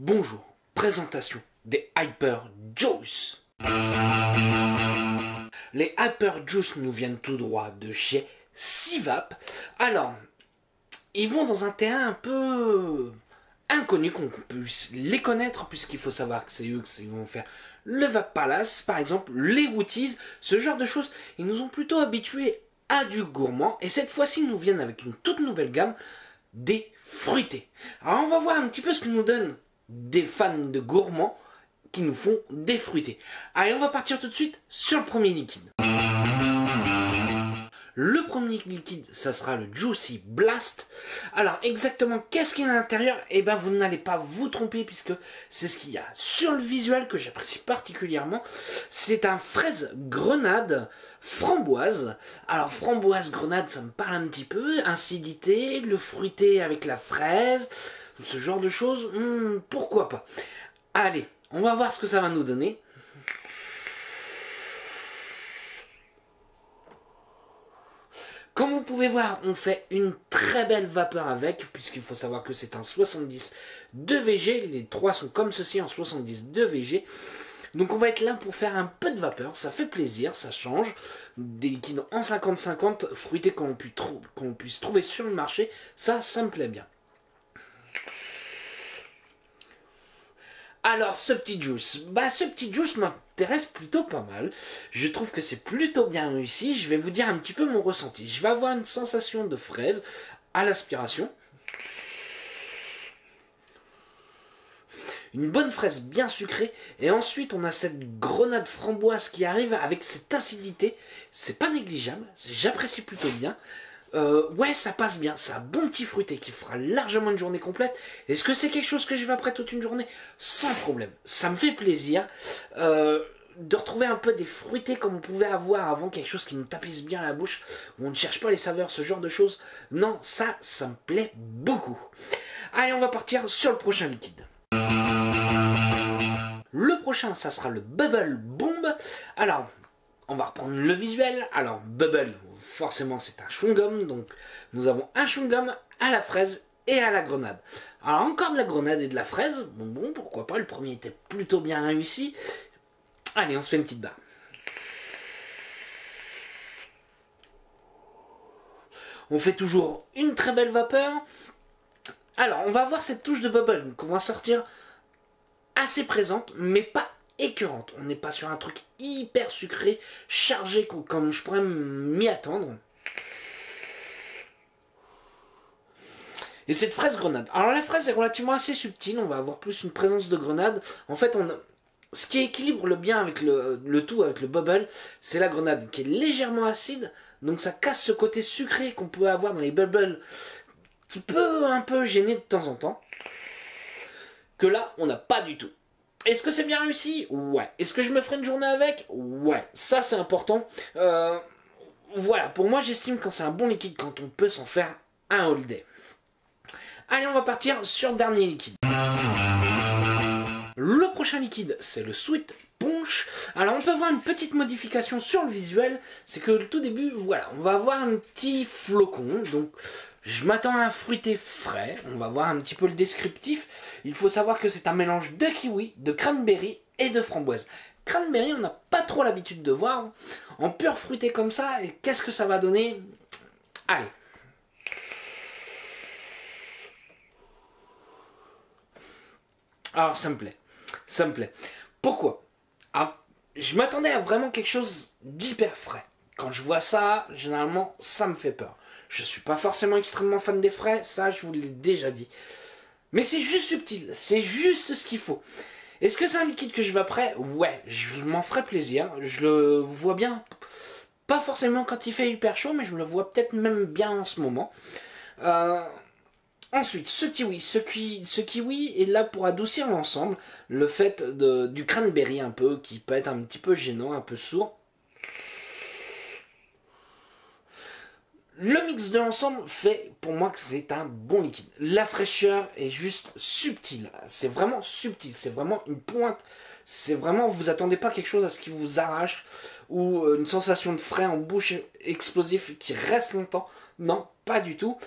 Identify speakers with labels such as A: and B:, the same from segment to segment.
A: Bonjour, présentation des Hyper Juice. Les Hyper Juice nous viennent tout droit de chez Sivap. Alors, ils vont dans un terrain un peu inconnu, qu'on puisse les connaître, puisqu'il faut savoir que c'est eux qui vont faire le Vape Palace, par exemple, les Woodies, ce genre de choses. Ils nous ont plutôt habitués à du gourmand, et cette fois-ci, ils nous viennent avec une toute nouvelle gamme, des fruités. Alors, on va voir un petit peu ce que nous donnent des fans de gourmands qui nous font des fruités. Allez, on va partir tout de suite sur le premier liquide. Le premier liquide, ça sera le Juicy Blast. Alors, exactement, qu'est-ce qu'il y a à l'intérieur? Eh ben, vous n'allez pas vous tromper, puisque c'est ce qu'il y a sur le visuel que j'apprécie particulièrement. C'est un fraise grenade framboise. Alors, framboise grenade, ça me parle un petit peu. Acidité, le fruité avec la fraise, ce genre de choses, pourquoi pas. Allez, on va voir ce que ça va nous donner. Comme vous pouvez voir, on fait une très belle vapeur avec, puisqu'il faut savoir que c'est un 70 de VG. Les trois sont comme ceci en 70 de VG. Donc on va être là pour faire un peu de vapeur, ça fait plaisir, ça change. Des liquides en 50-50, fruités qu'on puisse trouver sur le marché, ça me plaît bien. Alors, ce petit juice m'intéresse plutôt pas mal. Je trouve que c'est plutôt bien réussi. Je vais vous dire un petit peu mon ressenti. Je vais avoir une sensation de fraise à l'aspiration. Une bonne fraise bien sucrée. Et ensuite, on a cette grenade framboise qui arrive avec cette acidité. C'est pas négligeable. J'apprécie plutôt bien. Ouais, ça passe bien, c'est un bon petit fruité qui fera largement une journée complète. Est-ce que c'est quelque chose que je vais après toute une journée? Sans problème, ça me fait plaisir de retrouver un peu des fruités comme on pouvait avoir avant, quelque chose qui nous tapisse bien la bouche, où on ne cherche pas les saveurs, ce genre de choses. Non, ça me plaît beaucoup. Allez, on va partir sur le prochain liquide. Le prochain, ça sera le Bubble Bomb. Alors, on va reprendre le visuel. Alors, Bubble, forcément, c'est un chewing-gum. Donc, nous avons un chewing-gum à la fraise et à la grenade. Alors, encore de la grenade et de la fraise. Bon, pourquoi pas. Le premier était plutôt bien réussi. Allez, on se fait une petite barre. On fait toujours une très belle vapeur. Alors, on va voir cette touche de Bubble qu'on va sortir assez présente, mais pas écœurante. On n'est pas sur un truc hyper sucré, chargé, comme je pourrais m'y attendre. Et cette fraise grenade. Alors la fraise est relativement assez subtile, on va avoir plus une présence de grenade. En fait, ce qui équilibre le bien avec le tout, avec le bubble, c'est la grenade qui est légèrement acide. Donc ça casse ce côté sucré qu'on peut avoir dans les bubbles, qui peut un peu gêner de temps en temps. Que là, on n'a pas du tout. Est-ce que c'est bien réussi? Ouais. Est-ce que je me ferai une journée avec? Ouais. Ça, c'est important. Voilà. Pour moi, j'estime que c'est un bon liquide quand on peut s'en faire un all day. Allez, on va partir sur le dernier liquide. Le prochain liquide, c'est le Sweet Punch. Alors, on peut voir une petite modification sur le visuel. C'est que le tout début, voilà, on va avoir un petit flocon. Donc, je m'attends à un fruité frais. On va voir un petit peu le descriptif. Il faut savoir que c'est un mélange de kiwi, de cranberry et de framboise. Cranberry, on n'a pas trop l'habitude de voir. En pur fruité comme ça, et qu'est-ce que ça va donner? Allez. Alors, ça me plaît. Ça me plaît. Pourquoi? Alors, je m'attendais à vraiment quelque chose d'hyper frais. Quand je vois ça, généralement, ça me fait peur. Je suis pas forcément extrêmement fan des frais, ça je vous l'ai déjà dit. Mais c'est juste subtil, c'est juste ce qu'il faut. Est-ce que c'est un liquide que je vais après? Ouais, je m'en ferai plaisir. Je le vois bien, pas forcément quand il fait hyper chaud, mais je le vois peut-être même bien en ce moment. Ensuite, ce kiwi est là pour adoucir l'ensemble. Le fait du cranberry un peu, qui peut être un petit peu gênant, un peu sourd. Le mix de l'ensemble fait pour moi que c'est un bon liquide. La fraîcheur est juste subtile. C'est vraiment subtil. C'est vraiment une pointe C'est vraiment, vous attendez pas quelque chose à ce qui vous arrache, ou une sensation de frais en bouche explosif qui reste longtemps. Non, pas du tout.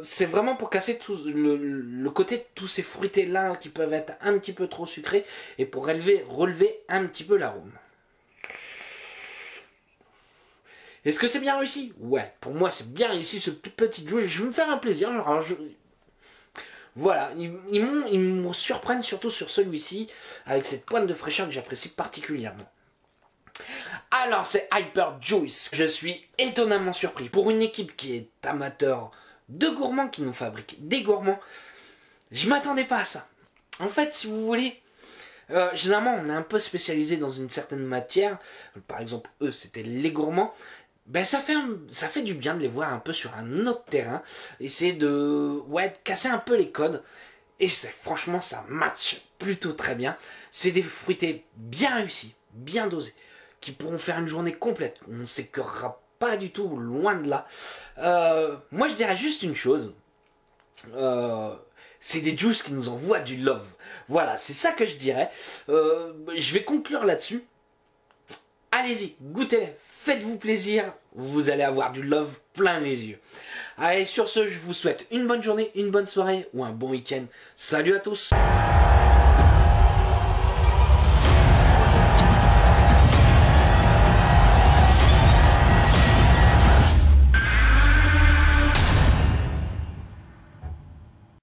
A: C'est vraiment pour casser tout le côté de tous ces fruités là qui peuvent être un petit peu trop sucrés, et pour relever un petit peu l'arôme. Est-ce que c'est bien réussi? Ouais, pour moi c'est bien réussi ce petit jeu. Je vais me faire un plaisir. Alors, voilà, ils me surprennent surtout sur celui-ci, avec cette pointe de fraîcheur que j'apprécie particulièrement. Alors c'est Hyper Juice. Je suis étonnamment surpris. Pour une équipe qui est amateur de gourmands, qui nous fabrique des gourmands, je m'attendais pas à ça. En fait, si vous voulez, généralement on est un peu spécialisé dans une certaine matière. Par exemple, eux c'était les gourmands. Ben ça fait du bien de les voir un peu sur un autre terrain, essayer de casser un peu les codes, et franchement ça match plutôt très bien. C'est des fruités bien réussis, bien dosés, qui pourront faire une journée complète. On ne s'écœurera pas du tout, loin de là. Moi je dirais juste une chose, c'est des juices qui nous envoient du love. Voilà, c'est ça que je dirais. Je vais conclure là-dessus. Allez-y, goûtez-les, faites-vous plaisir, vous allez avoir du love plein les yeux. Allez, sur ce, je vous souhaite une bonne journée, une bonne soirée ou un bon week-end. Salut à tous!